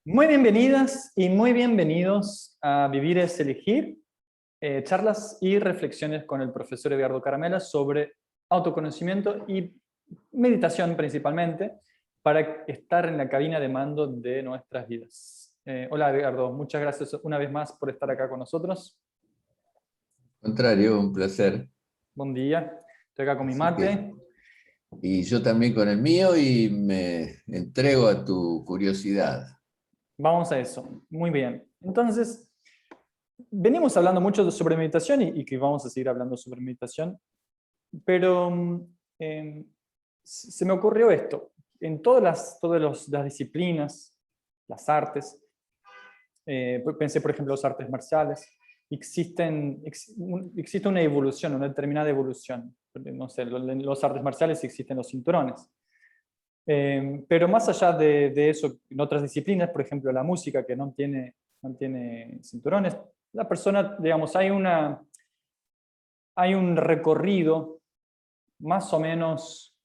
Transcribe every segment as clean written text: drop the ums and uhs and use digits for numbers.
Muy bienvenidas y muy bienvenidos a Vivir es Elegir, charlas y reflexiones con el profesor Edgardo Caramela sobre autoconocimiento y meditación principalmente, para estar en la cabina de mando de nuestras vidas. Hola Edgardo, muchas gracias una vez más por estar acá con nosotros. Contrario, un placer. Buen día, estoy acá con mi Así que, mate. y yo también con el mío y me entrego a tu curiosidad. Vamos a eso, muy bien. Entonces, venimos hablando mucho sobre meditación y que vamos a seguir hablando sobre meditación. Pero se me ocurrió esto. En todas las disciplinas, las artes, pensé por ejemplo en las artes marciales, existe una evolución, una determinada evolución. No sé, en las artes marciales existen los cinturones. Pero más allá de eso, en otras disciplinas, por ejemplo la música, que no tiene cinturones, la persona, digamos, hay un recorrido más o menos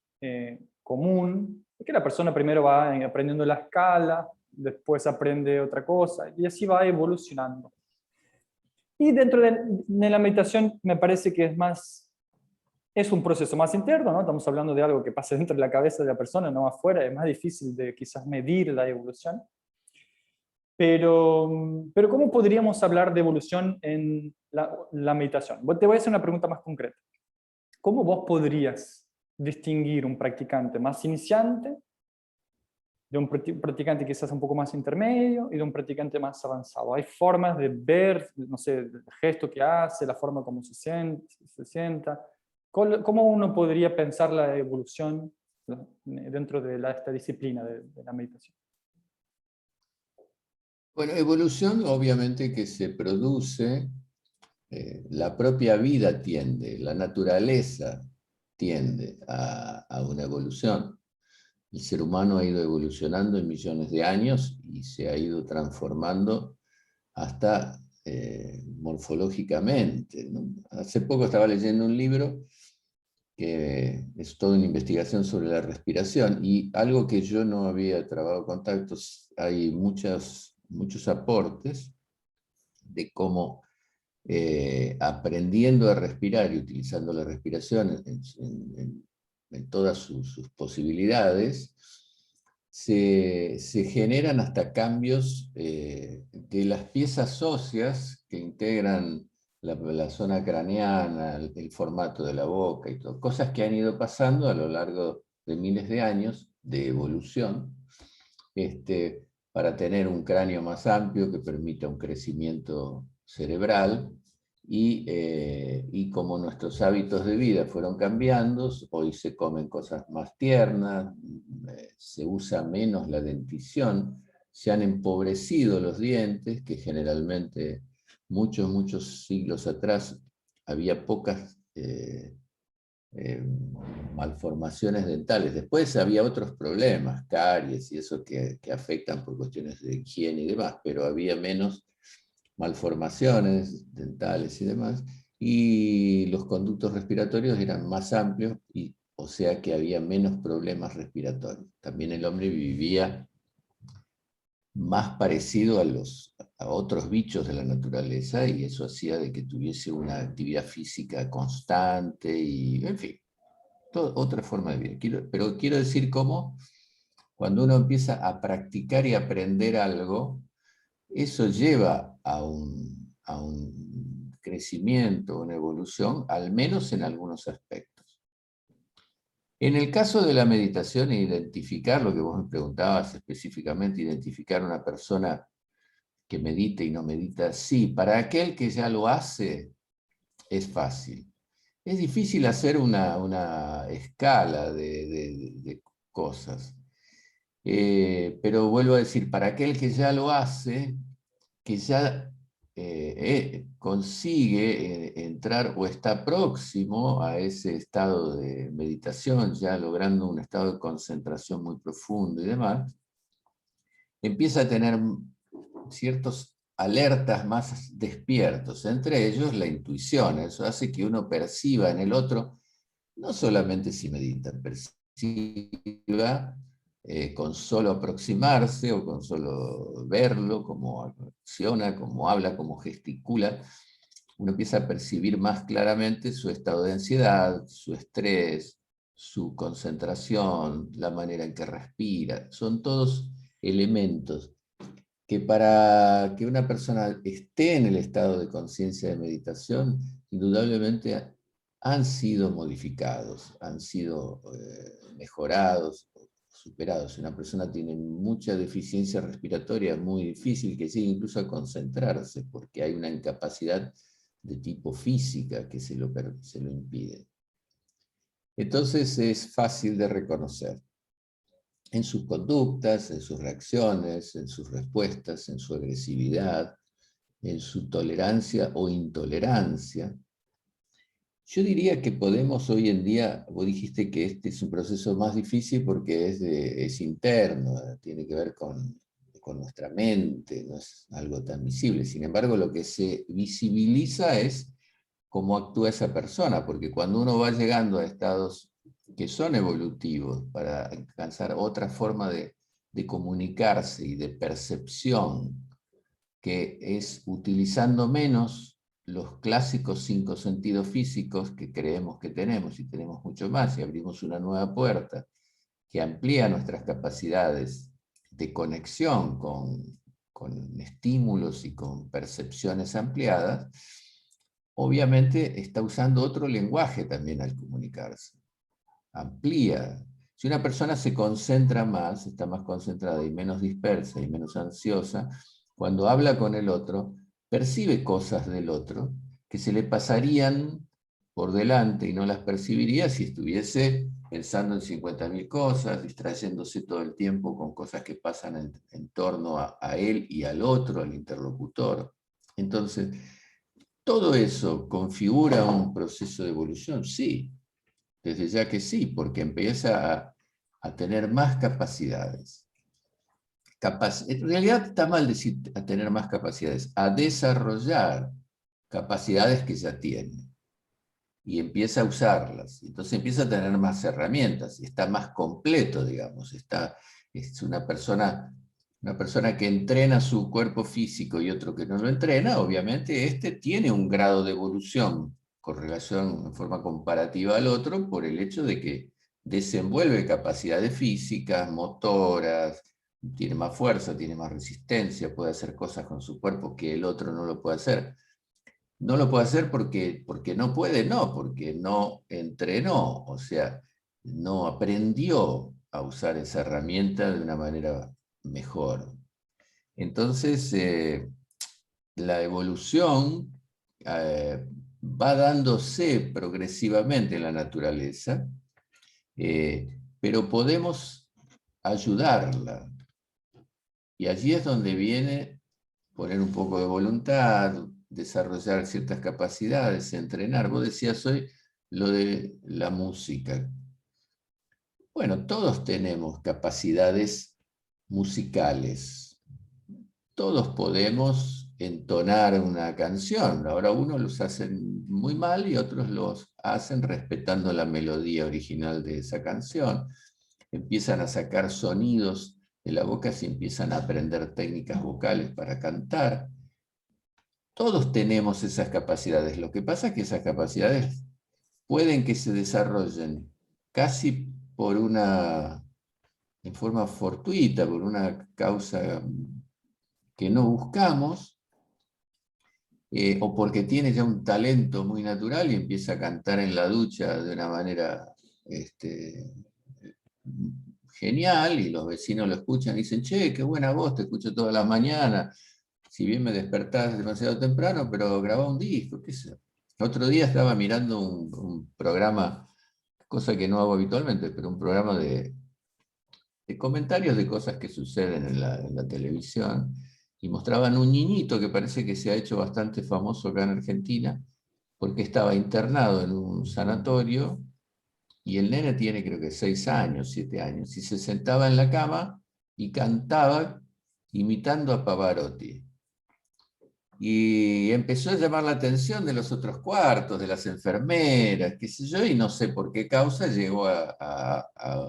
común, que la persona primero va aprendiendo la escala, después aprende otra cosa, y así va evolucionando. Y dentro de la meditación me parece que es un proceso más interno, ¿no? Estamos hablando de algo que pasa dentro de la cabeza de la persona, no afuera, es más difícil de quizás medir la evolución. Pero ¿cómo podríamos hablar de evolución en la meditación? Te voy a hacer una pregunta más concreta. ¿Cómo vos podrías distinguir un practicante más iniciante de un practicante quizás un poco más intermedio y de un practicante más avanzado? Hay formas de ver, no sé, el gesto que hace, la forma como se sienta. ¿Cómo uno podría pensar la evolución dentro de esta disciplina de la meditación? Bueno, evolución obviamente que se produce, la propia vida tiende, la naturaleza tiende a una evolución. El ser humano ha ido evolucionando en millones de años y se ha ido transformando hasta morfológicamente, ¿no? Hace poco estaba leyendo un libro que es toda una investigación sobre la respiración, y algo que yo no había trabado contactos, hay muchos aportes de cómo aprendiendo a respirar y utilizando la respiración en todas sus posibilidades, se generan hasta cambios de las piezas óseas que integran la zona craneana, el formato de la boca y todo, cosas que han ido pasando a lo largo de miles de años de evolución, para tener un cráneo más amplio que permita un crecimiento cerebral. Y como nuestros hábitos de vida fueron cambiando, hoy se comen cosas más tiernas, se usa menos la dentición, se han empobrecido los dientes, que generalmente muchos siglos atrás había pocas malformaciones dentales. Después había otros problemas, caries y eso que afectan por cuestiones de higiene y demás, pero había menos malformaciones dentales y demás, y los conductos respiratorios eran más amplios, o sea que había menos problemas respiratorios. También el hombre vivía más parecido a otros bichos de la naturaleza, y eso hacía de que tuviese una actividad física constante y, en fin, otra forma de vida. Pero quiero decir cómo cuando uno empieza a practicar y aprender algo, eso lleva a un crecimiento, una evolución, al menos en algunos aspectos. En el caso de la meditación, identificar lo que vos me preguntabas específicamente, identificar una persona que medita y no medita, sí, para aquel que ya lo hace es fácil. Es difícil hacer una escala de cosas. Pero vuelvo a decir, para aquel que ya lo hace, que ya consigue entrar o está próximo a ese estado de meditación, ya logrando un estado de concentración muy profundo y demás, empieza a tener ciertos alertas más despiertos, entre ellos la intuición. Eso hace que uno perciba en el otro, no solamente si medita, perciba con solo aproximarse o con solo verlo, cómo acciona, cómo habla, cómo gesticula, uno empieza a percibir más claramente su estado de ansiedad, su estrés, su concentración, la manera en que respira. Son todos elementos que para que una persona esté en el estado de conciencia de meditación, indudablemente han sido modificados, han sido mejorados, superados. Si una persona tiene mucha deficiencia respiratoria, muy difícil que llegue incluso a concentrarse, porque hay una incapacidad de tipo física que se lo impide. Entonces es fácil de reconocer en sus conductas, en sus reacciones, en sus respuestas, en su agresividad, en su tolerancia o intolerancia. Yo diría que podemos hoy en día, vos dijiste que este es un proceso más difícil porque es interno, tiene que ver con nuestra mente, no es algo tan visible. Sin embargo, lo que se visibiliza es cómo actúa esa persona, porque cuando uno va llegando a estados que son evolutivos para alcanzar otra forma de comunicarse y de percepción, que es utilizando menos los clásicos 5 sentidos físicos que creemos que tenemos, y tenemos mucho más, y abrimos una nueva puerta que amplía nuestras capacidades de conexión con estímulos y con percepciones ampliadas, obviamente está usando otro lenguaje también al comunicarse. Amplía. Si una persona se concentra más, está más concentrada y menos dispersa y menos ansiosa, cuando habla con el otro, percibe cosas del otro que se le pasarían por delante y no las percibiría si estuviese pensando en 50.000 cosas, distrayéndose todo el tiempo con cosas que pasan en torno a él y al otro, al interlocutor. Entonces, ¿todo eso configura un proceso de evolución? Sí, desde ya que sí, porque empieza a tener más capacidades. En realidad está mal decir a tener más capacidades, a desarrollar capacidades que ya tiene. Y empieza a usarlas. Entonces empieza a tener más herramientas, está más completo, digamos. Es una persona que entrena su cuerpo físico y otro que no lo entrena, obviamente este tiene un grado de evolución con relación en forma comparativa al otro por el hecho de que desenvuelve capacidades físicas, motoras, tiene más fuerza, tiene más resistencia, puede hacer cosas con su cuerpo que el otro no lo puede hacer. No lo puede hacer porque no puede, no, porque no entrenó, o sea, no aprendió a usar esa herramienta de una manera mejor. Entonces, la evolución va dándose progresivamente en la naturaleza, pero podemos ayudarla. Y allí es donde viene poner un poco de voluntad, desarrollar ciertas capacidades, entrenar. Vos decías hoy lo de la música. Bueno, todos tenemos capacidades musicales. Todos podemos entonar una canción. Ahora unos los hacen muy mal y otros los hacen respetando la melodía original de esa canción. Empiezan a sacar sonidos de la boca, se empiezan a aprender técnicas vocales para cantar. Todos tenemos esas capacidades. Lo que pasa es que esas capacidades pueden que se desarrollen casi en forma fortuita, por una causa que no buscamos, o porque tiene ya un talento muy natural y empieza a cantar en la ducha de una manera genial, y los vecinos lo escuchan y dicen, che, qué buena voz, te escucho todas las mañanas, si bien me despertás demasiado temprano, pero grabá un disco, qué sé. Otro día estaba mirando un programa, cosa que no hago habitualmente, pero un programa de comentarios de cosas que suceden en la televisión, y mostraban un niñito que parece que se ha hecho bastante famoso acá en Argentina, porque estaba internado en un sanatorio, y el nene tiene creo que 6 años, 7 años, y se sentaba en la cama y cantaba imitando a Pavarotti. y empezó a llamar la atención de los otros cuartos, de las enfermeras, qué sé yo, y no sé por qué causa llegó a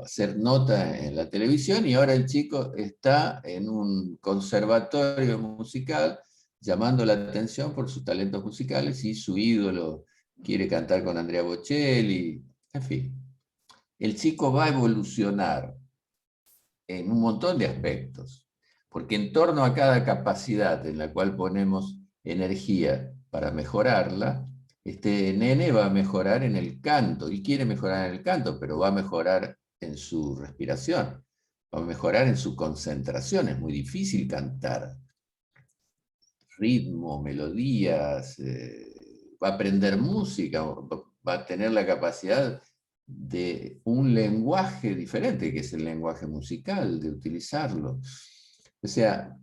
hacer nota en la televisión, y ahora el chico está en un conservatorio musical llamando la atención por sus talentos musicales, y su ídolo quiere cantar con Andrea Bocelli, en fin. El chico va a evolucionar en un montón de aspectos, porque en torno a cada capacidad en la cual ponemos energía para mejorarla, este nene va a mejorar en el canto, y quiere mejorar en el canto, pero va a mejorar en su respiración, va a mejorar en su concentración. Es muy difícil cantar ritmo, melodías, va a aprender música, va a tener la capacidad de un lenguaje diferente, que es el lenguaje musical, de utilizarlo. O sea,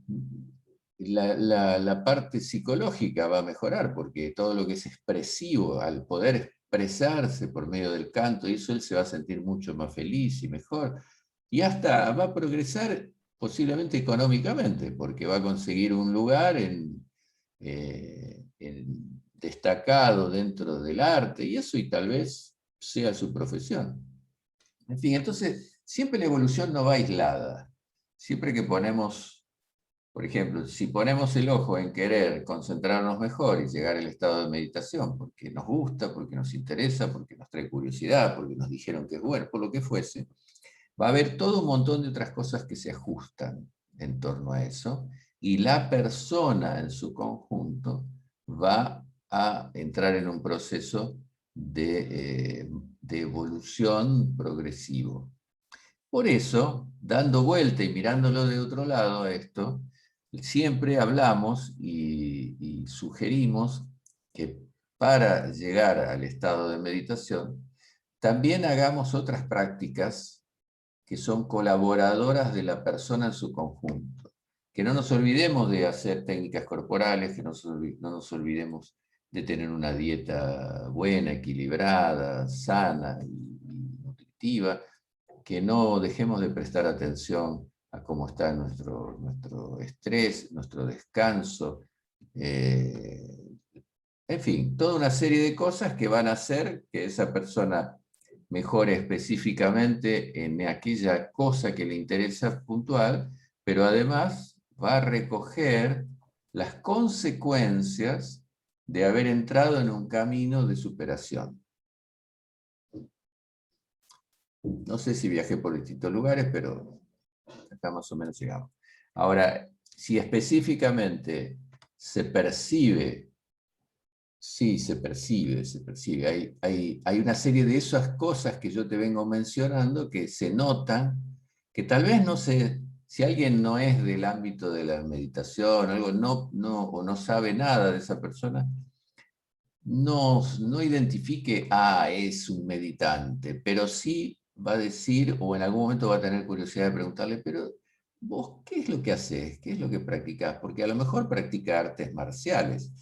la parte psicológica va a mejorar, porque todo lo que es expresivo, al poder expresarse por medio del canto, y eso él se va a sentir mucho más feliz y mejor. Y hasta va a progresar posiblemente económicamente, porque va a conseguir un lugar destacado dentro del arte, y eso, y tal vez sea su profesión. En fin, entonces, siempre la evolución no va aislada. Siempre que ponemos, por ejemplo, si ponemos el ojo en querer concentrarnos mejor y llegar al estado de meditación, porque nos gusta, porque nos interesa, porque nos trae curiosidad, porque nos dijeron que es bueno, por lo que fuese, va a haber todo un montón de otras cosas que se ajustan en torno a eso, y la persona en su conjunto va a entrar en un proceso de evolución progresivo. Por eso, dando vuelta y mirándolo de otro lado a esto, siempre hablamos y sugerimos que para llegar al estado de meditación, también hagamos otras prácticas que son colaboradoras de la persona en su conjunto. Que no nos olvidemos de hacer técnicas corporales, que no nos olvidemos de tener una dieta buena, equilibrada, sana y nutritiva, que no dejemos de prestar atención a cómo está nuestro estrés, nuestro descanso, en fin, toda una serie de cosas que van a hacer que esa persona mejore específicamente en aquella cosa que le interesa puntual, pero además va a recoger las consecuencias de haber entrado en un camino de superación. No sé si viajé por distintos lugares, pero acá más o menos llegamos. Ahora, si específicamente se percibe, sí, se percibe, se percibe. Hay una serie de esas cosas que yo te vengo mencionando que se notan, que tal vez no se, si alguien no es del ámbito de la meditación, algo, o no sabe nada de esa persona, no identifique, es un meditante, pero sí va a decir, o en algún momento va a tener curiosidad de preguntarle, pero vos, ¿qué es lo que haces? ¿Qué es lo que practicás? Porque a lo mejor practica artes marciales,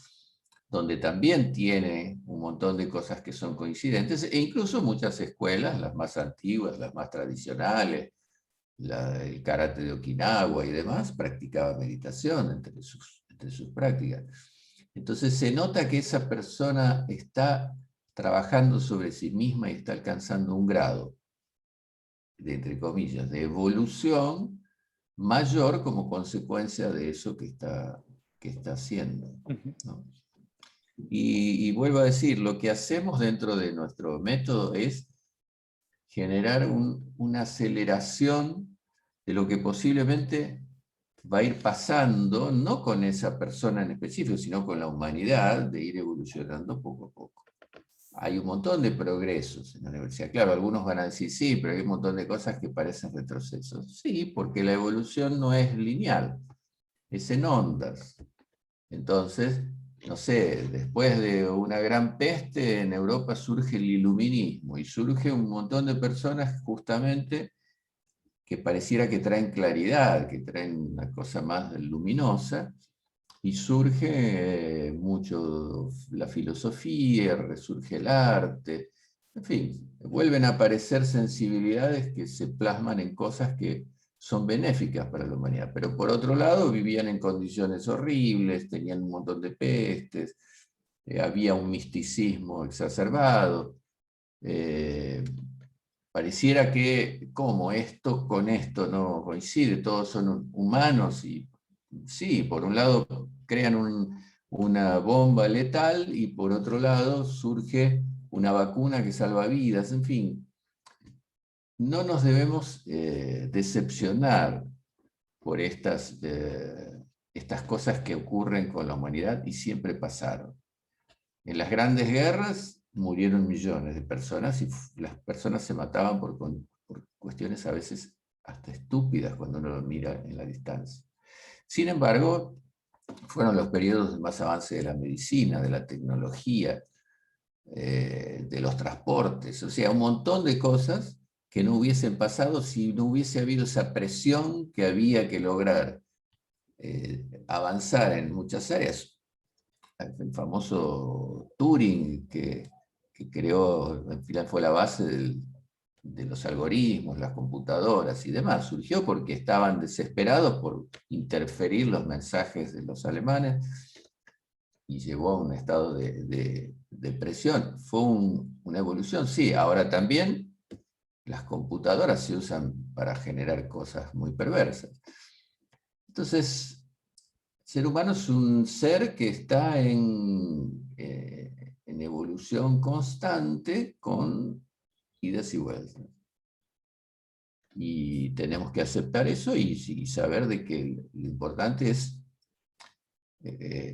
donde también tiene un montón de cosas que son coincidentes, e incluso muchas escuelas, las más antiguas, las más tradicionales, el karate de Okinawa y demás, practicaba meditación entre sus prácticas. Entonces se nota que esa persona está trabajando sobre sí misma y está alcanzando un grado, entre comillas, de evolución mayor como consecuencia de eso que está haciendo, ¿no? Y vuelvo a decir, lo que hacemos dentro de nuestro método es generar una aceleración de lo que posiblemente va a ir pasando, no con esa persona en específico, sino con la humanidad, de ir evolucionando poco a poco. Hay un montón de progresos en la universidad. Claro, algunos van a decir, sí, pero hay un montón de cosas que parecen retrocesos. Sí, porque la evolución no es lineal, es en ondas. Entonces, no sé, después de una gran peste en Europa surge el iluminismo y surge un montón de personas justamente que pareciera que traen claridad, que traen una cosa más luminosa, y surge mucho la filosofía, resurge el arte, en fin, vuelven a aparecer sensibilidades que se plasman en cosas que son benéficas para la humanidad, pero por otro lado vivían en condiciones horribles, tenían un montón de pestes, había un misticismo exacerbado. Pareciera que, como esto con esto no coincide, todos son humanos y sí, por un lado crean una bomba letal y por otro lado surge una vacuna que salva vidas, en fin. No nos debemos decepcionar por estas cosas que ocurren con la humanidad y siempre pasaron. En las grandes guerras murieron millones de personas y las personas se mataban por cuestiones a veces hasta estúpidas cuando uno lo mira en la distancia. Sin embargo, fueron los periodos de más avance de la medicina, de la tecnología, de los transportes, o sea, un montón de cosas que no hubiesen pasado si no hubiese habido esa presión que había que lograr avanzar en muchas áreas. El famoso Turing que creó, al final fue la base de los algoritmos, las computadoras y demás, surgió porque estaban desesperados por interferir los mensajes de los alemanes y llevó a un estado de presión. Fue una evolución, sí. Ahora también las computadoras se usan para generar cosas muy perversas. Entonces, el ser humano es un ser que está en evolución constante con idas y vueltas. Y tenemos que aceptar eso y saber de que lo importante es,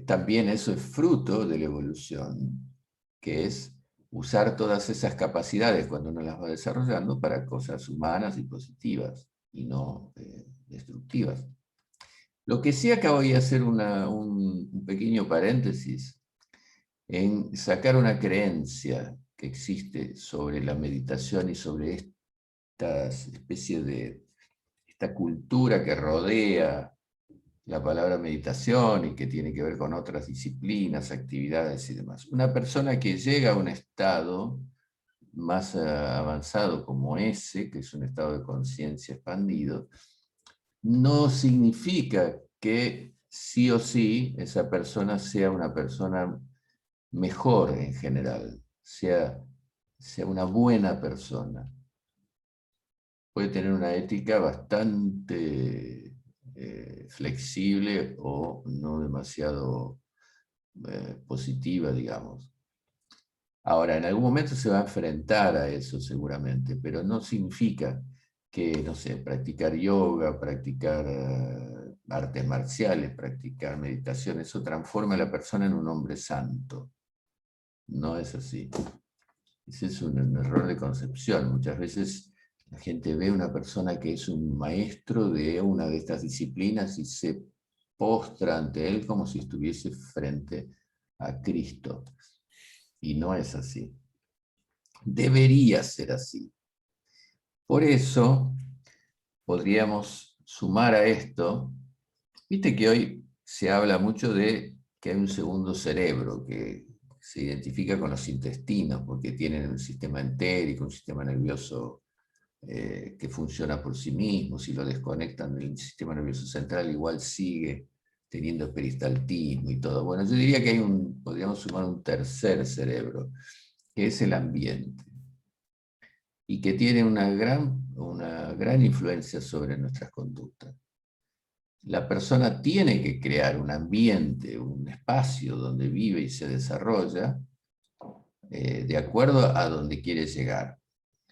también eso es fruto de la evolución, que es usar todas esas capacidades cuando uno las va desarrollando para cosas humanas y positivas, y no destructivas. Lo que sí acá voy a hacer un pequeño paréntesis en sacar una creencia que existe sobre la meditación y sobre esta especie de esta cultura que rodea la palabra meditación y que tiene que ver con otras disciplinas, actividades y demás. Una persona que llega a un estado más avanzado como ese, que es un estado de conciencia expandido, no significa que sí o sí esa persona sea una persona mejor en general, sea una buena persona. Puede tener una ética bastante flexible o no demasiado positiva, digamos. Ahora, en algún momento se va a enfrentar a eso seguramente, pero no significa que, no sé, practicar yoga, practicar artes marciales, practicar meditación, eso transforma a la persona en un hombre santo. No es así. Ese es un error de concepción. Muchas veces la gente ve a una persona que es un maestro de una de estas disciplinas y se postra ante él como si estuviese frente a Cristo. Y no es así. Debería ser así. Por eso podríamos sumar a esto, viste que hoy se habla mucho de que hay un segundo cerebro que se identifica con los intestinos, porque tienen un sistema entérico, un sistema nervioso que funciona por sí mismo. Si lo desconectan del sistema nervioso central, igual sigue teniendo peristaltismo y todo. Bueno, yo diría que podríamos sumar un tercer cerebro, que es el ambiente, y que tiene una gran influencia sobre nuestras conductas. La persona tiene que crear un ambiente, un espacio donde vive y se desarrolla de acuerdo a donde quiere llegar.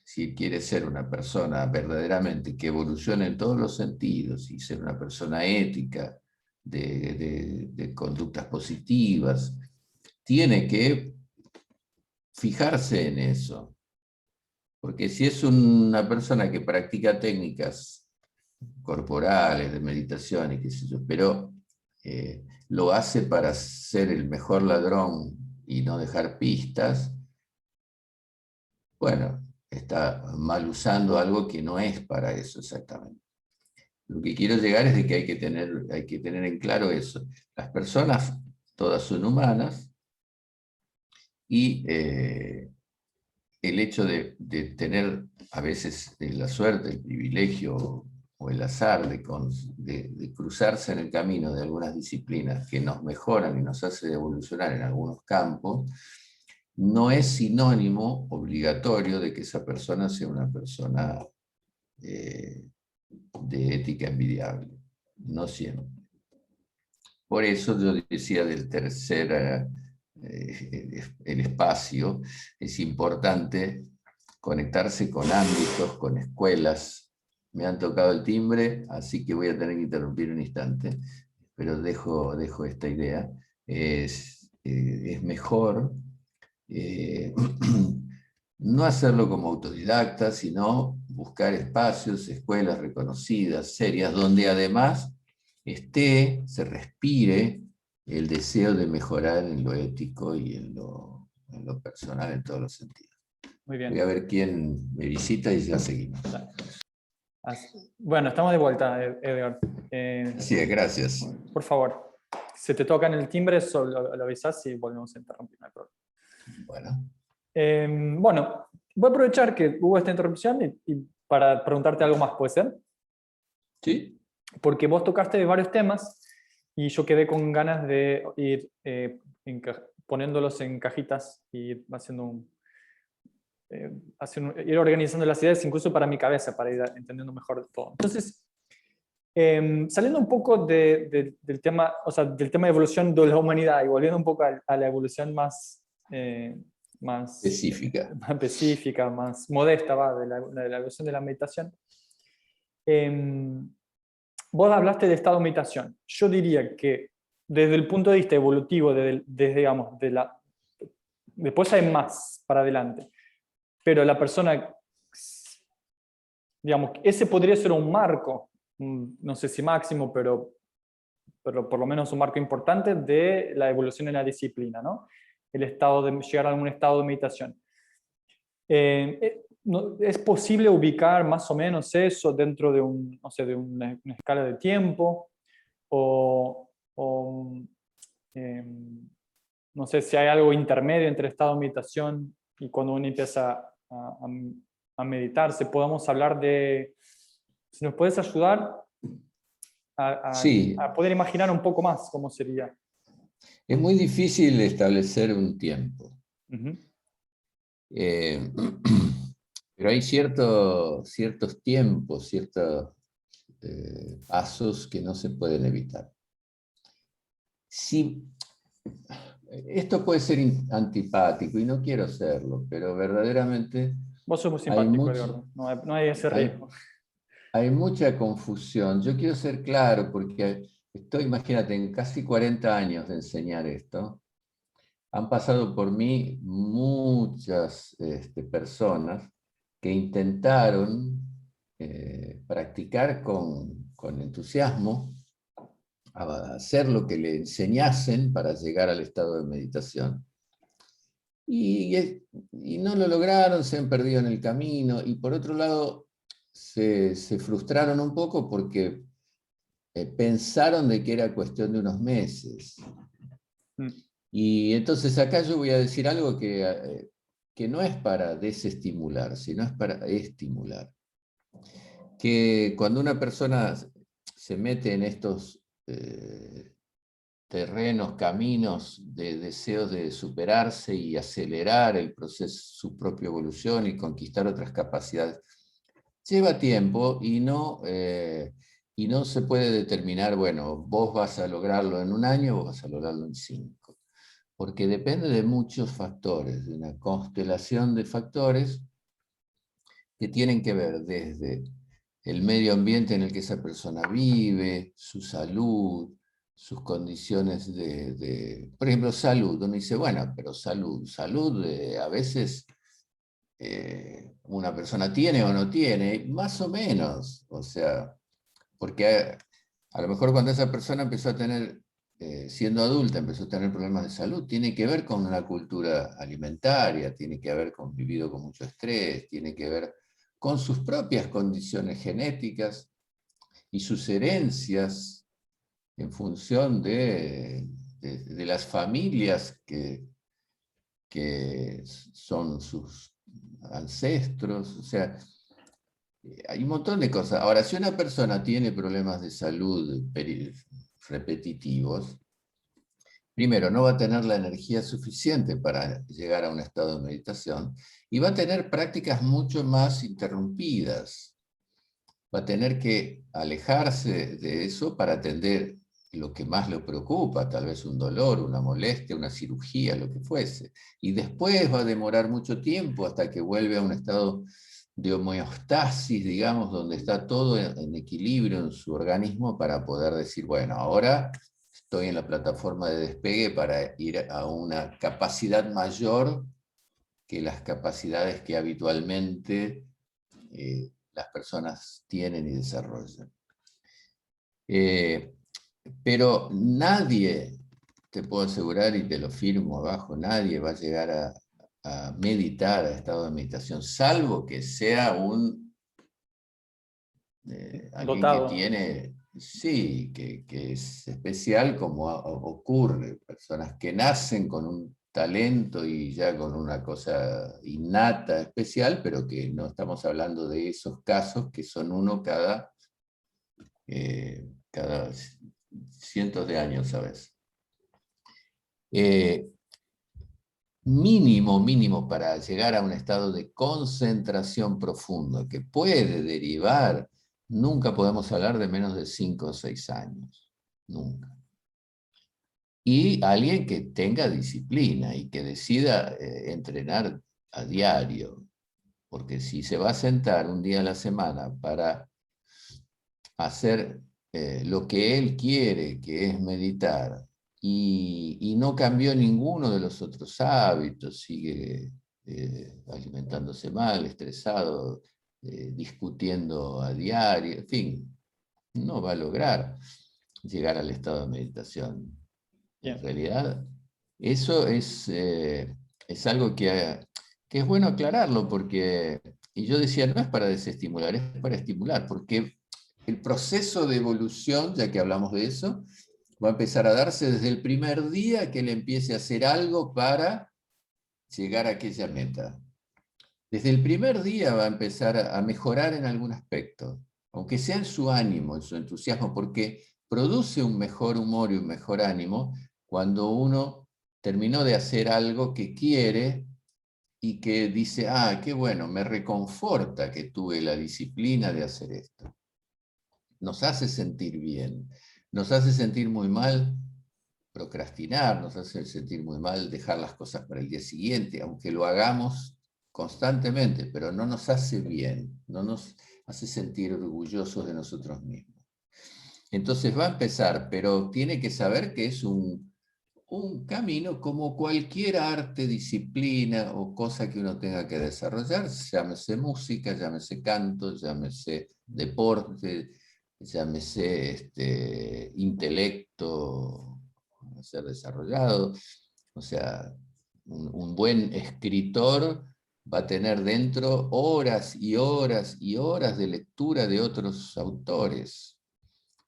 Si quiere ser una persona verdaderamente que evolucione en todos los sentidos y ser una persona ética, de conductas positivas, tiene que fijarse en eso. Porque si es una persona que practica técnicas corporales, de meditación y qué sé yo, pero lo hace para ser el mejor ladrón y no dejar pistas, bueno, está mal usando algo que no es para eso exactamente. Lo que quiero llegar es de que hay que tener en claro eso. Las personas todas son humanas y el hecho de tener a veces la suerte, el privilegio o el azar de cruzarse en el camino de algunas disciplinas que nos mejoran y nos hace evolucionar en algunos campos, no es sinónimo obligatorio de que esa persona sea una persona de ética envidiable. No siempre. Por eso yo decía del tercer, el espacio, es importante conectarse con ámbitos, con escuelas. Me han tocado el timbre, así que voy a tener que interrumpir un instante, pero dejo esta idea. Es mejor no hacerlo como autodidacta, sino buscar espacios, escuelas reconocidas, serias, donde además se respire el deseo de mejorar en lo ético y en lo personal en todos los sentidos. Muy bien. Voy a ver quién me visita y ya seguimos. Bueno, estamos de vuelta, Edgar. Así es, gracias. Por favor, si te tocan el timbre, solo lo avisas y volvemos a interrumpir, no hay problema. Bueno. Bueno, voy a aprovechar que hubo esta interrupción y para preguntarte algo más, ¿puede ser? Sí. Porque vos tocaste varios temas y yo quedé con ganas de ir poniéndolos en cajitas y ir organizando las ideas incluso para mi cabeza, para ir entendiendo mejor todo. Entonces, saliendo un poco del tema, o sea, del tema de evolución de la humanidad y volviendo un poco a la evolución más específica. Más específica, más modesta, de la evolución de la meditación. Vos hablaste de estado de meditación. Yo diría que desde el punto de vista evolutivo, digamos, después hay más para adelante, pero la persona, digamos, ese podría ser un marco, no sé si máximo, pero por lo menos un marco importante de la evolución en la disciplina, ¿no? El estado de llegar a algún estado de meditación. ¿Es posible ubicar más o menos eso dentro de no sé, de una escala de tiempo? No sé si hay algo intermedio entre estado de meditación y cuando uno empieza a meditar. Podemos hablar de, si nos puedes ayudar Sí. a poder imaginar un poco más cómo sería. Es muy difícil establecer un tiempo. Uh-huh. Pero hay ciertos tiempos, ciertos pasos que no se pueden evitar. Sí, esto puede ser antipático y no quiero serlo, pero verdaderamente vos sos muy simpático, Eduardo. No hay ese riesgo. Hay mucha confusión. Yo quiero ser claro porque imagínate, en casi 40 años de enseñar esto, han pasado por mí muchas personas que intentaron practicar con entusiasmo, hacer lo que le enseñasen para llegar al estado de meditación. Y no lo lograron, se han perdido en el camino, y por otro lado se frustraron un poco porque pensaron de que era cuestión de unos meses. Y entonces acá yo voy a decir algo que no es para desestimular, sino es para estimular. Que cuando una persona se mete en estos terrenos, caminos de deseos de superarse y acelerar el proceso, su propia evolución y conquistar otras capacidades, lleva tiempo y no se puede determinar, bueno, vos vas a lograrlo en 1 año o vas a lograrlo en 5. Porque depende de muchos factores, de una constelación de factores que tienen que ver desde el medio ambiente en el que esa persona vive, su salud, sus condiciones por ejemplo, salud. Uno dice, bueno, pero salud a veces una persona tiene o no tiene, más o menos, o sea, porque a lo mejor cuando esa persona empezó a tener, siendo adulta, empezó a tener problemas de salud, tiene que ver con una cultura alimentaria, tiene que ver con vivido con mucho estrés, tiene que ver con sus propias condiciones genéticas y sus herencias en función de las familias que son sus ancestros. O sea, Hay un montón de cosas. Ahora, si una persona tiene problemas de salud repetitivos, primero, no va a tener la energía suficiente para llegar a un estado de meditación y va a tener prácticas mucho más interrumpidas. Va a tener que alejarse de eso para atender lo que más le preocupa, tal vez un dolor, una molestia, una cirugía, lo que fuese. Y después va a demorar mucho tiempo hasta que vuelve a un estado de homeostasis, digamos, donde está todo en equilibrio en su organismo para poder decir, bueno, ahora estoy en la plataforma de despegue para ir a una capacidad mayor que las capacidades que habitualmente las personas tienen y desarrollan. Pero nadie, te puedo asegurar y te lo firmo abajo, nadie va a llegar a meditar, a estado de meditación, salvo que sea alguien que Dotado. tiene, sí, que es especial como ocurre, personas que nacen con un talento y ya con una cosa innata, especial, pero que no estamos hablando de esos casos que son uno cada cientos de años, ¿sabes? Mínimo para llegar a un estado de concentración profundo que puede derivar, nunca podemos hablar de menos de 5 o 6 años, nunca. Y alguien que tenga disciplina y que decida entrenar a diario, porque si se va a sentar un día a la semana para hacer lo que él quiere, que es meditar, y no cambió ninguno de los otros hábitos, sigue alimentándose mal, estresado, discutiendo a diario, en fin, no va a lograr llegar al estado de meditación. En Bien. realidad, eso es algo que es bueno aclararlo, porque, y yo decía, no es para desestimular, es para estimular, porque el proceso de evolución, ya que hablamos de eso, va a empezar a darse desde el primer día que él empiece a hacer algo para llegar a aquella meta. Desde el primer día va a empezar a mejorar en algún aspecto, aunque sea en su ánimo, en su entusiasmo, porque produce un mejor humor y un mejor ánimo cuando uno terminó de hacer algo que quiere y que dice, ah, qué bueno, me reconforta que tuve la disciplina de hacer esto. Nos hace sentir bien, nos hace sentir muy mal procrastinar, nos hace sentir muy mal dejar las cosas para el día siguiente, aunque lo hagamos constantemente, pero no nos hace bien, no nos hace sentir orgullosos de nosotros mismos. Entonces va a empezar, pero tiene que saber que es un camino como cualquier arte, disciplina o cosa que uno tenga que desarrollar, llámese música, llámese canto, llámese deporte, llámese intelecto a ser desarrollado. O sea, un buen escritor va a tener dentro horas y horas y horas de lectura de otros autores.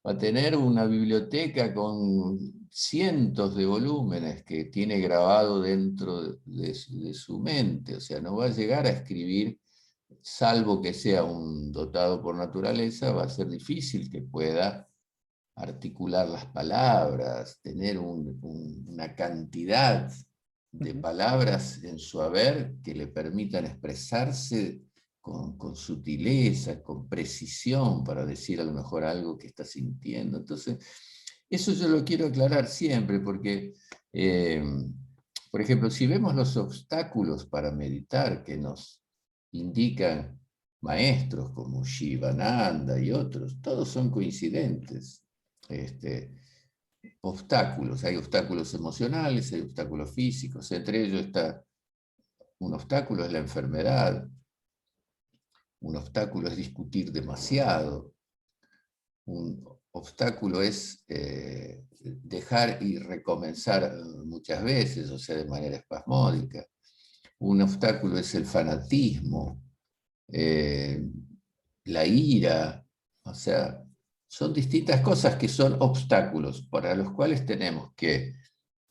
Va a tener una biblioteca con cientos de volúmenes que tiene grabado dentro de su mente. O sea, no va a llegar a escribir, salvo que sea un dotado por naturaleza, va a ser difícil que pueda articular las palabras, tener una cantidad de palabras en su haber que le permitan expresarse con sutileza, con precisión, para decir a lo mejor algo que está sintiendo. Entonces, eso yo lo quiero aclarar siempre, porque, por ejemplo, si vemos los obstáculos para meditar que nos indican maestros como Shivananda y otros, todos son coincidentes. Obstáculos, hay obstáculos emocionales, hay obstáculos físicos, entre ellos está un obstáculo es la enfermedad, un obstáculo es discutir demasiado, un obstáculo es dejar y recomenzar muchas veces, o sea, de manera espasmódica. Un obstáculo es el fanatismo, la ira, o sea, son distintas cosas que son obstáculos para los cuales tenemos que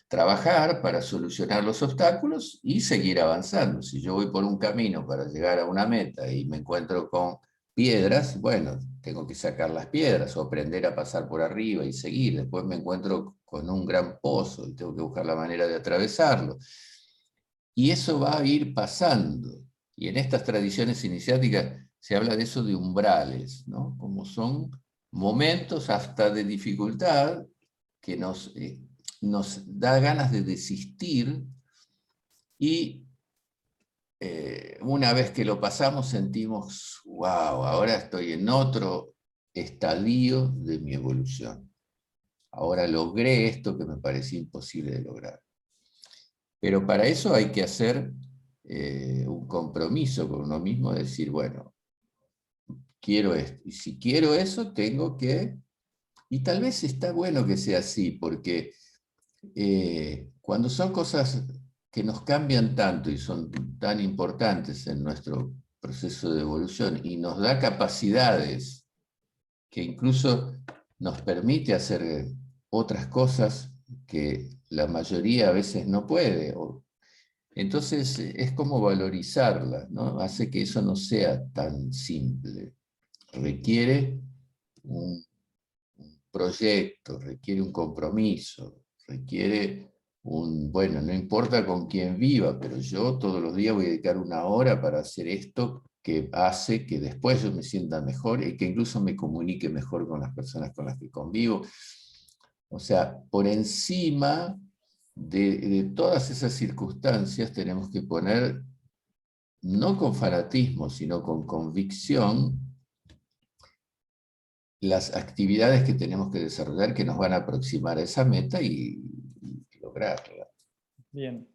trabajar para solucionar los obstáculos y seguir avanzando. Si yo voy por un camino para llegar a una meta y me encuentro con piedras, bueno, tengo que sacar las piedras o aprender a pasar por arriba y seguir. Después me encuentro con un gran pozo y tengo que buscar la manera de atravesarlo. Y eso va a ir pasando. Y en estas tradiciones iniciáticas se habla de eso de umbrales, ¿no? Como son momentos hasta de dificultad que nos da ganas de desistir y una vez que lo pasamos sentimos, wow, ahora estoy en otro estadio de mi evolución. Ahora logré esto que me parecía imposible de lograr. Pero para eso hay que hacer un compromiso con uno mismo, decir, bueno, quiero esto. Y si quiero eso, tengo que... Y tal vez está bueno que sea así, porque cuando son cosas que nos cambian tanto y son tan importantes en nuestro proceso de evolución y nos da capacidades que incluso nos permite hacer otras cosas que la mayoría a veces no puede. Entonces es como valorizarlas, ¿no? Hace que eso no sea tan simple. Requiere un proyecto, requiere un compromiso, requiere bueno, no importa con quién viva, pero yo todos los días voy a dedicar una hora para hacer esto que hace que después yo me sienta mejor y que incluso me comunique mejor con las personas con las que convivo. O sea, por encima de todas esas circunstancias tenemos que poner, no con fanatismo, sino con convicción, las actividades que tenemos que desarrollar que nos van a aproximar a esa meta y lograrla. Bien.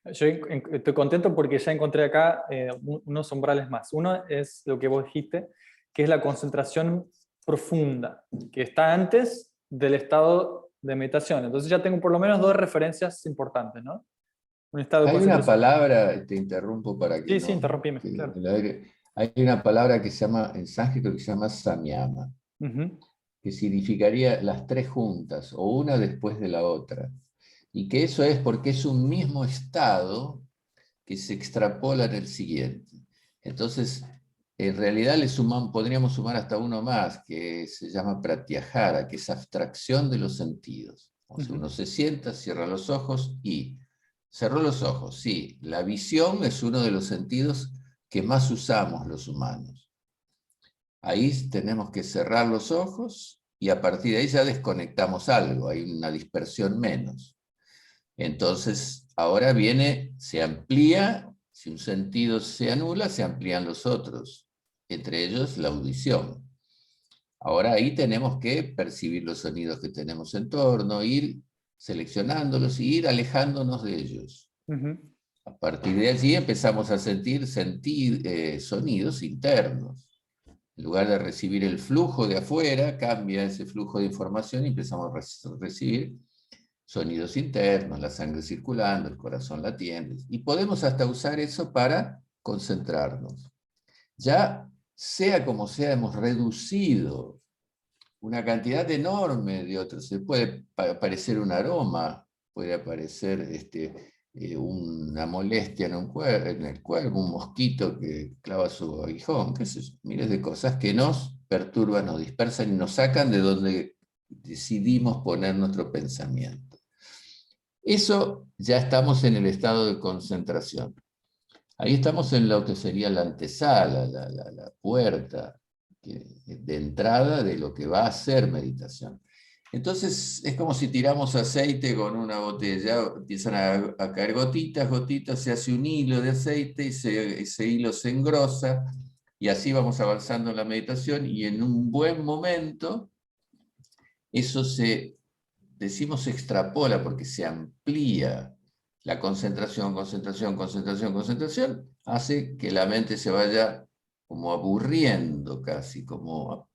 Yo estoy contento porque ya encontré acá unos umbrales más. Uno es lo que vos dijiste, que es la concentración profunda, que está antes del estado de meditación. Entonces ya tengo por lo menos dos referencias importantes, ¿no? Un estado de Hay una concentración. palabra, te interrumpo para que Sí, sí, no interrumpime, quede claro. en el aire. Hay una palabra que se llama, en sánscrito, que se llama samyama, Ujú, que significaría las tres juntas, o una después de la otra. Y que eso es porque es un mismo estado que se extrapola en el siguiente. Entonces, en realidad podríamos sumar hasta uno más, que se llama pratyahara, que es abstracción de los sentidos. O sea, ujú, uno se sienta, cierra los ojos y cerró los ojos. Sí, la visión es uno de los sentidos que más usamos los humanos. Ahí tenemos que cerrar los ojos y a partir de ahí ya desconectamos algo, hay una dispersión menos. Entonces, ahora viene, se amplía, si un sentido se anula, se amplían los otros, entre ellos la audición. Ahora ahí tenemos que percibir los sonidos que tenemos en torno, ir seleccionándolos y ir alejándonos de ellos. ujú. A partir de allí empezamos a sentir sonidos internos. En lugar de recibir el flujo de afuera, cambia ese flujo de información y empezamos a recibir sonidos internos, la sangre circulando, el corazón latiendo. Y podemos hasta usar eso para concentrarnos. Ya sea como sea, hemos reducido una cantidad enorme de otros. Se puede aparecer un aroma, puede aparecer una molestia en el cuerpo, un mosquito que clava su aguijón, qué sé yo, miles de cosas que nos perturban, nos dispersan y nos sacan de donde decidimos poner nuestro pensamiento. Eso ya estamos en el estado de concentración. Ahí estamos en lo que sería la antesala, la puerta de entrada de lo que va a ser meditación. Entonces es como si tiramos aceite con una botella, empiezan a caer gotitas, gotitas, se hace un hilo de aceite y ese hilo se engrosa y así vamos avanzando en la meditación y en un buen momento eso decimos se extrapola porque se amplía. La concentración, concentración, concentración, concentración, hace que la mente se vaya como aburriendo casi, como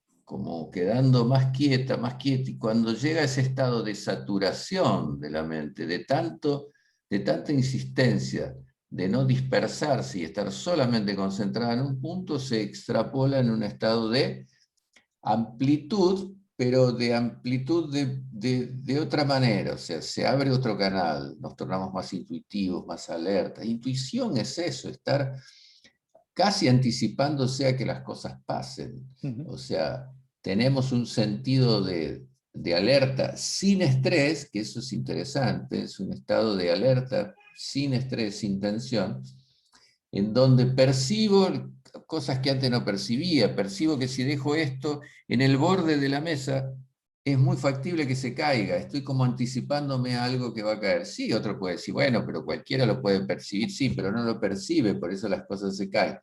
quedando más quieta, y cuando llega a ese estado de saturación de la mente, de tanta insistencia, de no dispersarse y estar solamente concentrada en un punto, se extrapola en un estado de amplitud, pero de amplitud de otra manera, o sea, se abre otro canal, nos tornamos más intuitivos, más alertas. Intuición es eso, estar casi anticipándose a que las cosas pasen. O sea, tenemos un sentido de alerta sin estrés, que eso es interesante, es un estado de alerta sin estrés, sin tensión, en donde percibo cosas que antes no percibía, percibo que si dejo esto en el borde de la mesa, es muy factible que se caiga, estoy como anticipándome a algo que va a caer. Sí, otro puede decir, bueno, pero cualquiera lo puede percibir, sí, pero no lo percibe, por eso las cosas se caen.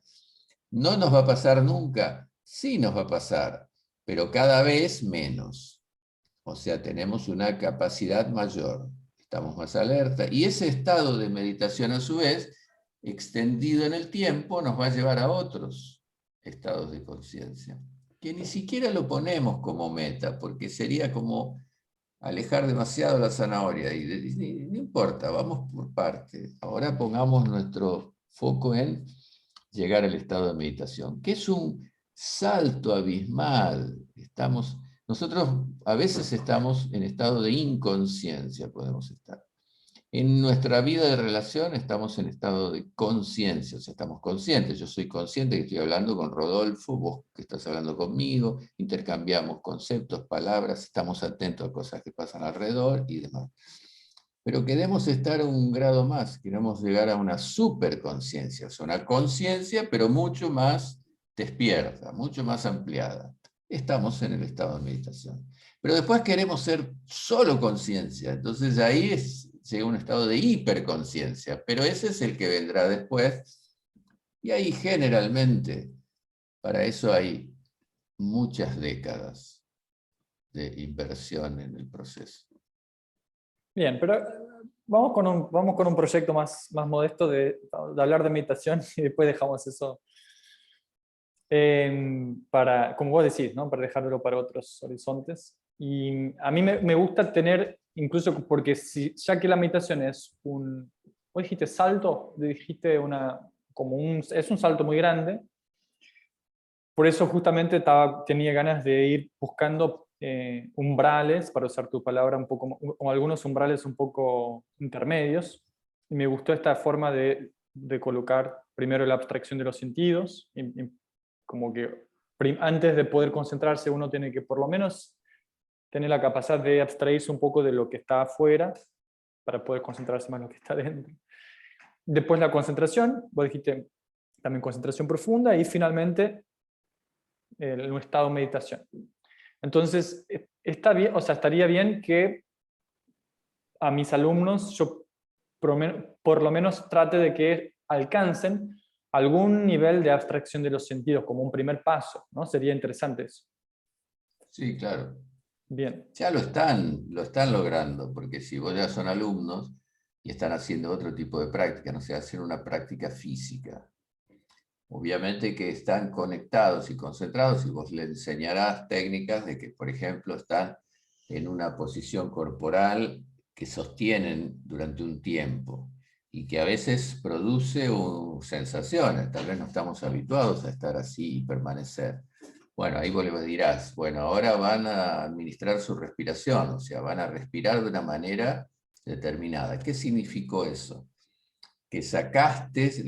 ¿No nos va a pasar nunca? Sí nos va a pasar, pero cada vez menos. O sea, tenemos una capacidad mayor, estamos más alerta, y ese estado de meditación a su vez, extendido en el tiempo, nos va a llevar a otros estados de conciencia, que ni siquiera lo ponemos como meta, porque sería como alejar demasiado la zanahoria, y no importa, vamos por parte. Ahora pongamos nuestro foco en llegar al estado de meditación, que es un salto abismal. Nosotros a veces estamos en estado de inconsciencia, podemos estar. En nuestra vida de relación estamos en estado de conciencia, o sea, estamos conscientes. Yo soy consciente que estoy hablando con Rodolfo, vos que estás hablando conmigo, intercambiamos conceptos, palabras, estamos atentos a cosas que pasan alrededor y demás. Pero queremos estar a un grado más, queremos llegar a una superconciencia, o sea, una conciencia, pero mucho más despierta, mucho más ampliada. Estamos en el estado de meditación. Pero después queremos ser solo conciencia, entonces ahí llega un estado de hiperconciencia, pero ese es el que vendrá después, y ahí generalmente, para eso hay muchas décadas de inversión en el proceso. Bien, pero vamos con un proyecto más modesto de hablar de meditación y después dejamos eso para, como vos decís, ¿no? Para dejarlo para otros horizontes. Y a mí me gusta tener, incluso porque ya que la meditación es vos dijiste salto, dijiste es un salto muy grande, por eso justamente tenía ganas de ir buscando umbrales, para usar tu palabra, o algunos umbrales un poco intermedios. Y me gustó esta forma de colocar primero la abstracción de los sentidos, y como que antes de poder concentrarse uno tiene que por lo menos tener la capacidad de abstraerse un poco de lo que está afuera para poder concentrarse más en lo que está dentro. Después la concentración, vos dijiste también concentración profunda, y finalmente un estado de meditación. Entonces, está bien, o sea, estaría bien que a mis alumnos yo por lo menos trate de que alcancen algún nivel de abstracción de los sentidos como un primer paso, ¿no? Sería interesante eso. Sí, claro. Bien. Ya lo están logrando, porque si vos ya son alumnos y están haciendo otro tipo de práctica, no sé, hacer una práctica física, obviamente que están conectados y concentrados y vos le enseñarás técnicas de que, por ejemplo, están en una posición corporal que sostienen durante un tiempo y que a veces produce sensaciones, tal vez no estamos habituados a estar así y permanecer. Bueno, ahí vos le dirás, bueno, ahora van a administrar su respiración, o sea, van a respirar de una manera determinada. ¿Qué significó eso? Que sacaste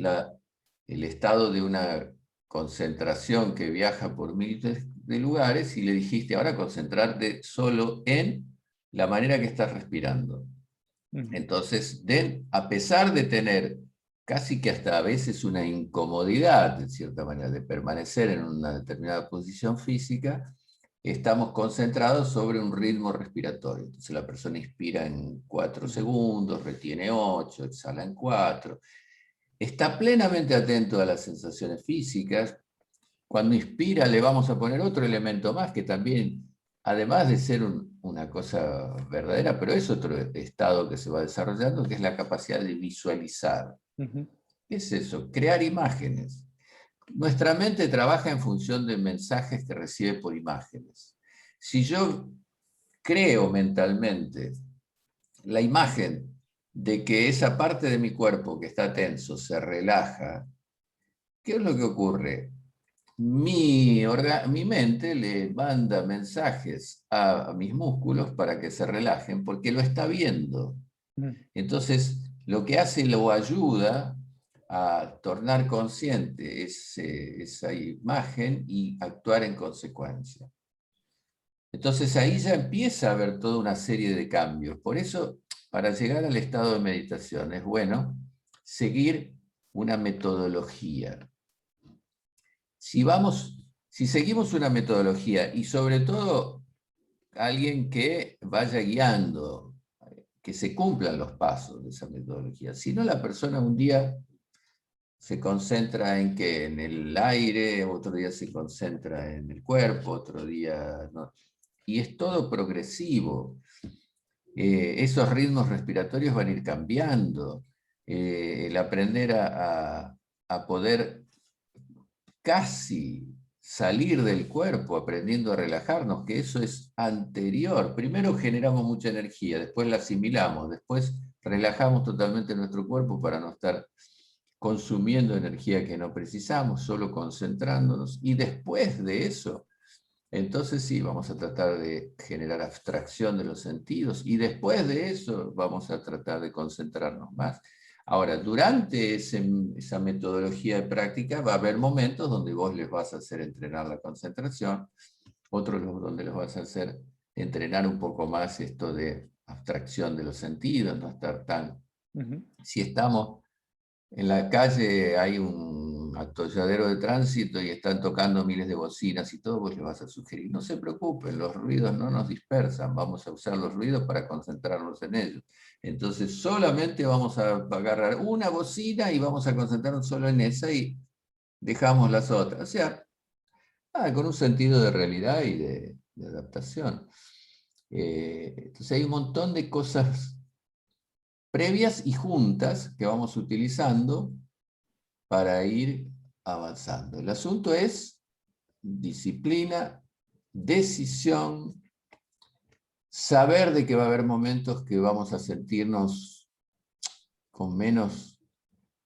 el estado de una concentración que viaja por miles de lugares y le dijiste, ahora concentrarte solo en la manera que estás respirando. Entonces, a pesar de tener casi que hasta a veces una incomodidad, de cierta manera, de permanecer en una determinada posición física, estamos concentrados sobre un ritmo respiratorio. Entonces la persona inspira en 4 segundos, retiene 8, exhala en 4. Está plenamente atento a las sensaciones físicas. Cuando inspira le vamos a poner otro elemento más que también, además de ser una cosa verdadera, pero es otro estado que se va desarrollando, que es la capacidad de visualizar. ¿Qué es eso? Crear imágenes. Nuestra mente trabaja en función de mensajes que recibe por imágenes. Si yo creo mentalmente la imagen de que esa parte de mi cuerpo que está tenso se relaja, ¿qué es lo que ocurre? Mi mente le manda mensajes a mis músculos para que se relajen porque lo está viendo. Entonces, lo que hace lo ayuda a tornar consciente esa imagen y actuar en consecuencia. Entonces ahí ya empieza a haber toda una serie de cambios. Por eso, para llegar al estado de meditación, es bueno seguir una metodología. Si seguimos una metodología y sobre todo alguien que vaya guiando, que se cumplan los pasos de esa metodología. Si no, la persona un día se concentra en que en el aire, otro día se concentra en el cuerpo, otro día no. Y es todo progresivo. Esos ritmos respiratorios van a ir cambiando. El aprender a poder casi salir del cuerpo, aprendiendo a relajarnos, que eso es anterior. Primero generamos mucha energía, después la asimilamos, después relajamos totalmente nuestro cuerpo para no estar consumiendo energía que no precisamos, solo concentrándonos, y después de eso, entonces sí, vamos a tratar de generar abstracción de los sentidos, y después de eso vamos a tratar de concentrarnos más. Ahora, durante esa metodología de práctica va a haber momentos donde vos les vas a hacer entrenar la concentración, otros donde les vas a hacer entrenar un poco más esto de abstracción de los sentidos, no estar tan... Si estamos en la calle, hay un atolladero de tránsito y están tocando miles de bocinas y todo, vos les vas a sugerir, no se preocupen, los ruidos no nos dispersan, vamos a usar los ruidos para concentrarnos en ellos. Entonces solamente vamos a agarrar una bocina y vamos a concentrarnos solo en esa y dejamos las otras. O sea, con un sentido de realidad y de adaptación. Entonces hay un montón de cosas previas y juntas que vamos utilizando para ir avanzando. El asunto es disciplina, decisión, saber de que va a haber momentos que vamos a sentirnos con menos,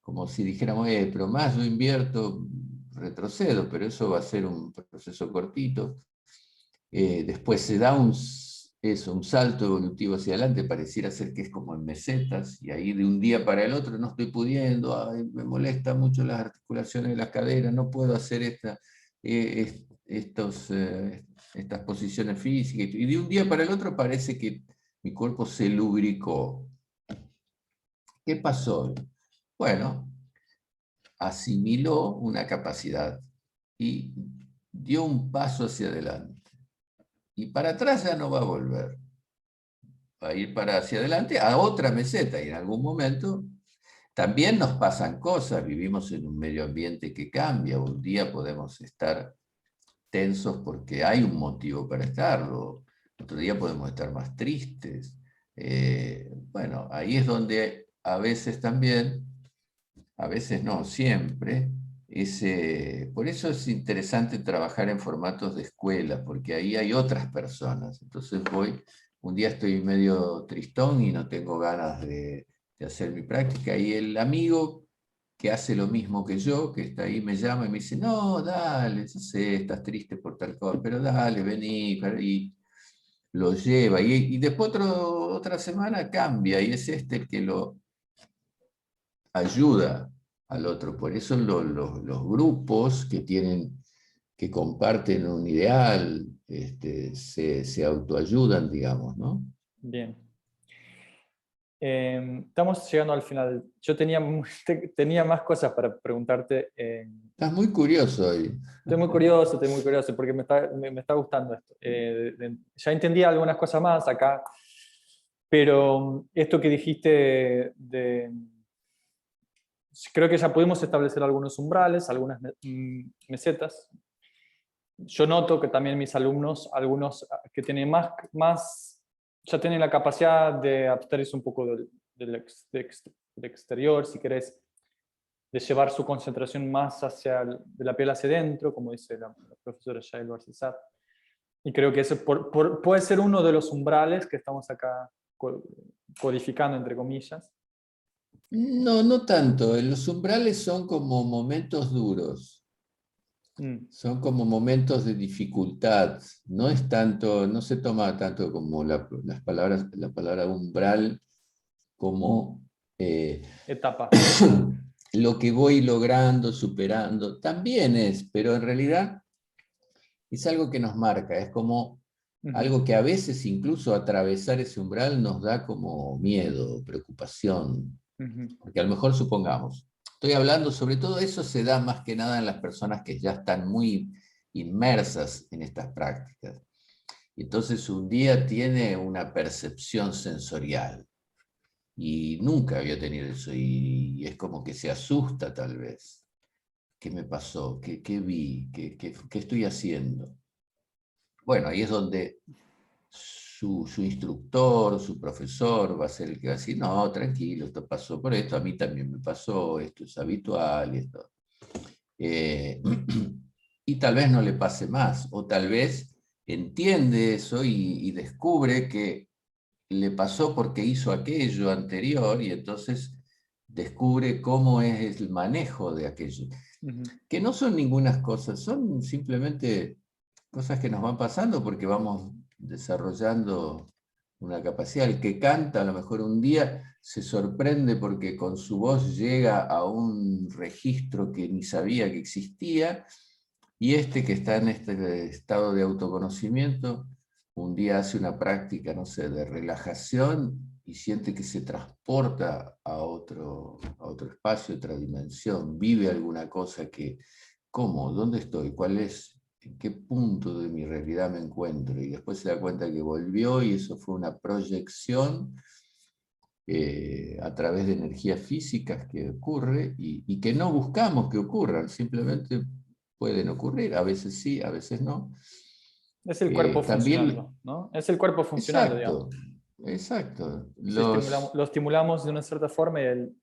como si dijéramos, pero más yo invierto, retrocedo, pero eso va a ser un proceso cortito. Después se da un salto evolutivo hacia adelante, pareciera ser que es como en mesetas, y ahí de un día para el otro no estoy pudiendo, me molestan mucho las articulaciones de la cadera, no puedo hacer estas posiciones físicas, y de un día para el otro parece que mi cuerpo se lubricó. ¿Qué pasó? Bueno, asimiló una capacidad y dio un paso hacia adelante. Y para atrás ya no va a volver. Va a ir para hacia adelante a otra meseta, y en algún momento también nos pasan cosas, vivimos en un medio ambiente que cambia, un día podemos estar tensos porque hay un motivo para estarlo, otro día podemos estar más tristes. Bueno, ahí es donde a veces también, a veces no, siempre, por eso es interesante trabajar en formatos de escuela, porque ahí hay otras personas. Entonces un día estoy medio tristón y no tengo ganas de hacer mi práctica, y el amigo que hace lo mismo que yo, que está ahí, me llama y me dice, no, dale, yo sé, estás triste por tal cosa, pero dale, vení, y lo lleva. Y después otra semana cambia, y es este el que lo ayuda al otro. Por eso los grupos que comparten un ideal, se autoayudan, digamos, ¿no? Bien. Estamos llegando al final. Yo tenía más cosas para preguntarte. Estás muy curioso hoy. Estoy muy curioso porque me está gustando esto. Ya entendí algunas cosas más acá, pero esto que dijiste creo que ya pudimos establecer algunos umbrales, algunas mesetas. Yo noto que también mis alumnos, algunos que tienen ya tienen la capacidad de abstraerse un poco del exterior, si querés, de llevar su concentración más de la piel hacia adentro, como dice la profesora Yael Barcesat. Y creo que ese puede ser uno de los umbrales que estamos acá codificando, entre comillas. No, no tanto. Los umbrales son como momentos duros. Son como momentos de dificultad. No es tanto, no se toma tanto como la palabra umbral como Etapa. lo que voy logrando, superando, también es, pero en realidad es algo que nos marca, es como algo que a veces incluso atravesar ese umbral nos da como miedo, preocupación, porque a lo mejor supongamos, estoy hablando sobre todo eso se da más que nada en las personas que ya están muy inmersas en estas prácticas. Entonces un día tiene una percepción sensorial y nunca había tenido eso y es como que se asusta tal vez. ¿Qué me pasó? ¿Qué vi? ¿Qué estoy haciendo? Bueno, ahí es donde su instructor, su profesor va a ser el que va a decir, no, tranquilo, esto pasó por esto, a mí también me pasó, esto es habitual, esto. Eh, y tal vez no le pase más, o tal vez entiende eso y descubre que le pasó porque hizo aquello anterior y entonces descubre cómo es el manejo de aquello. Que no son ninguna cosas, son simplemente cosas que nos van pasando porque vamos desarrollando una capacidad. El que canta a lo mejor un día se sorprende porque con su voz llega a un registro que ni sabía que existía, y este que está en este estado de autoconocimiento, un día hace una práctica, no sé, de relajación y siente que se transporta a otro espacio, otra dimensión, vive alguna cosa que, ¿cómo? ¿Dónde estoy? ¿Cuál es? ¿En qué punto de mi realidad me encuentro? Y después se da cuenta que volvió y eso fue una proyección a través de energías físicas que ocurre y que no buscamos que ocurran, simplemente pueden ocurrir, a veces sí, a veces no. Es el cuerpo También, funcionando, ¿no? Es el cuerpo funcionando, digamos. exacto, exacto. Si lo estimulamos de una cierta forma y el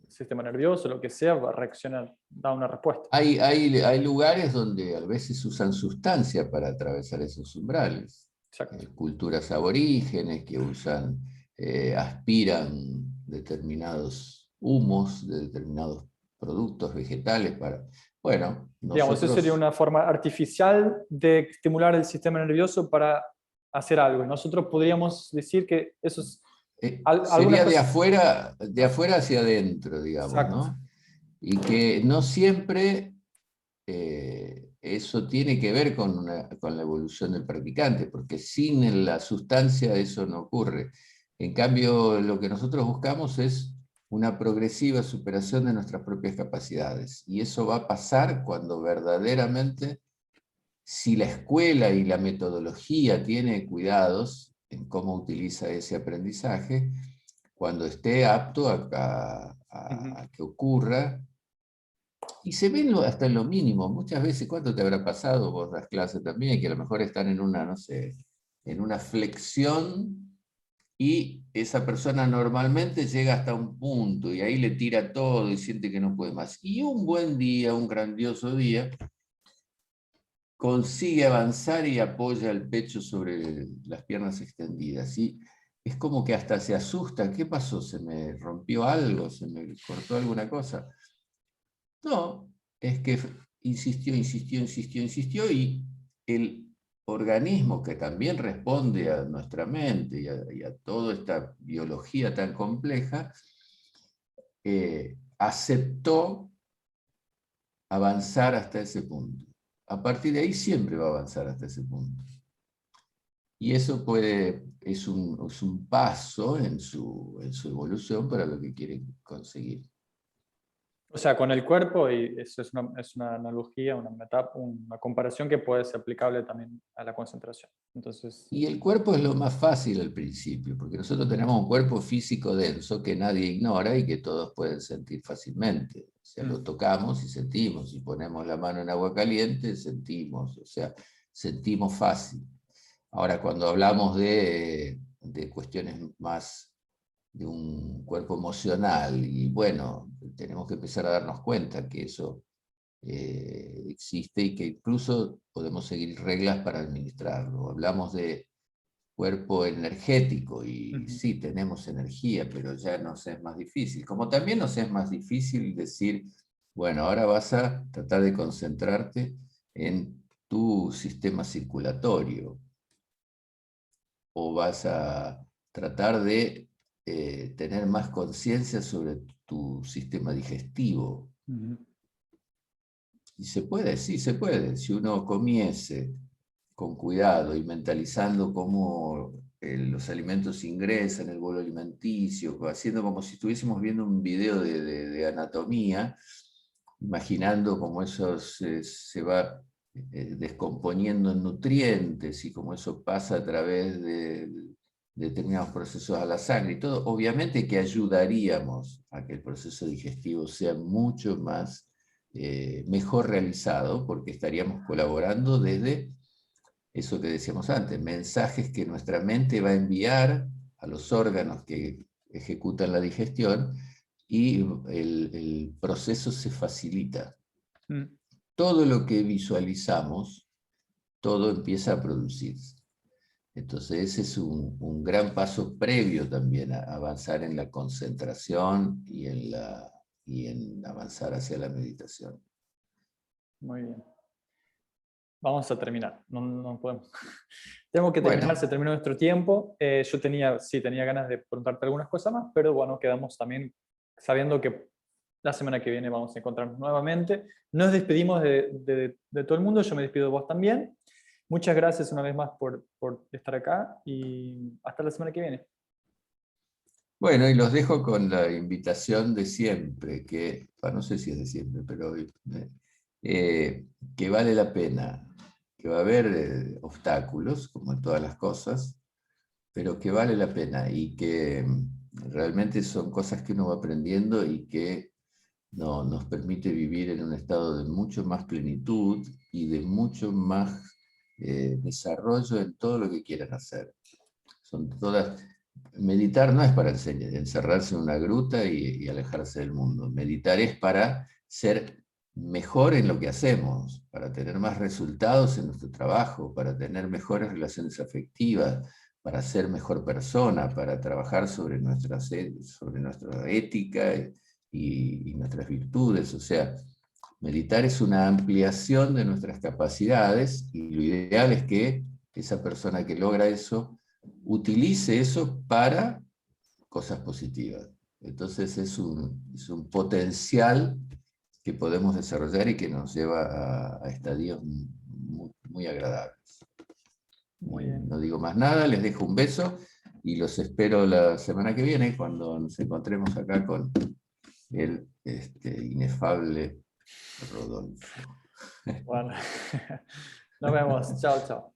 sistema nervioso, lo que sea, va a reaccionar, da una respuesta. Hay lugares donde a veces usan sustancias para atravesar esos umbrales. Exacto. Culturas aborígenes que usan, aspiran determinados humos de determinados productos vegetales para... Bueno, Digamos, eso sería nosotros... una forma artificial de estimular el sistema nervioso para hacer algo. Nosotros podríamos decir que eso es algunas sería cosas. de afuera hacia adentro, digamos, Exacto. ¿no? Y que no siempre eso tiene que ver con la evolución del practicante, porque sin la sustancia eso no ocurre. En cambio, lo que nosotros buscamos es una progresiva superación de nuestras propias capacidades. Y eso va a pasar cuando verdaderamente, si la escuela y la metodología tiene cuidados en cómo utiliza ese aprendizaje, cuando esté apto a que ocurra, y se ve hasta en lo mínimo, muchas veces, ¿cuánto te habrá pasado? Vos das clases también, que a lo mejor están en una, no sé, en una flexión y esa persona normalmente llega hasta un punto y ahí le tira todo y siente que no puede más. Y un buen día, un grandioso día, consigue avanzar y apoya el pecho sobre las piernas extendidas. Y es como que hasta se asusta, ¿qué pasó? ¿Se me rompió algo? ¿Se me cortó alguna cosa? No, es que insistió, insistió, insistió, insistió y el organismo que también responde a nuestra mente y a toda esta biología tan compleja, aceptó avanzar hasta ese punto. A partir de ahí siempre va a avanzar hasta ese punto. Y eso es un paso en su evolución para lo que quiere conseguir. O sea, con el cuerpo, y eso es una analogía, una comparación que puede ser aplicable también a la concentración. Entonces, Y el cuerpo es lo más fácil al principio, porque nosotros tenemos un cuerpo físico denso que nadie ignora y que todos pueden sentir fácilmente. O sea, lo tocamos y sentimos, y ponemos la mano en agua caliente, sentimos, o sea, sentimos fácil. Ahora, cuando hablamos de cuestiones más de un cuerpo emocional, y bueno, tenemos que empezar a darnos cuenta que eso existe y que incluso podemos seguir reglas para administrarlo. Hablamos de cuerpo energético y sí, tenemos energía, pero ya nos es más difícil. Como también nos es más difícil decir, bueno, ahora vas a tratar de concentrarte en tu sistema circulatorio o vas a tratar de tener más conciencia sobre tu sistema digestivo. Ujú. Y se puede, sí se puede. Si uno comiese con cuidado y mentalizando cómo los alimentos ingresan en el bolo alimenticio, haciendo como si estuviésemos viendo un video de anatomía, imaginando cómo eso se va descomponiendo en nutrientes y cómo eso pasa a través de determinados procesos a la sangre y todo, obviamente que ayudaríamos a que el proceso digestivo sea mucho más mejor realizado, porque estaríamos colaborando desde eso que decíamos antes, mensajes que nuestra mente va a enviar a los órganos que ejecutan la digestión y el proceso se facilita. Mm. Todo lo que visualizamos, todo empieza a producirse. Entonces ese es un gran paso previo también a avanzar en la concentración y en avanzar hacia la meditación. Muy bien. Vamos a terminar. No, no podemos. Tengo que terminar, Bueno, se terminó nuestro tiempo. Yo tenía ganas de preguntarte algunas cosas más, pero bueno, quedamos también sabiendo que la semana que viene vamos a encontrarnos nuevamente. Nos despedimos de todo el mundo, yo me despido de vos también. Muchas gracias una vez más por estar acá y hasta la semana que viene. bueno, y los dejo con la invitación de siempre, que, no sé si es de siempre, pero que vale la pena, que va a haber obstáculos, como en todas las cosas, pero que vale la pena y que realmente son cosas que uno va aprendiendo y que nos permite vivir en un estado de mucho más plenitud y de mucho más desarrollo en todo lo que quieran hacer. Son todas... Meditar no es para encerrarse en una gruta y alejarse del mundo. Meditar es para ser mejor en lo que hacemos, para tener más resultados en nuestro trabajo, para tener mejores relaciones afectivas, para ser mejor persona, para trabajar sobre nuestra ética y nuestras virtudes. O sea, meditar es una ampliación de nuestras capacidades y lo ideal es que esa persona que logra eso utilice eso para cosas positivas. Entonces es un potencial que podemos desarrollar y que nos lleva a estadios muy agradables. Muy bien. No digo más nada, les dejo un beso y los espero la semana que viene cuando nos encontremos acá con el inefable Rodolfo. Bueno, nos vemos. Chao, chao.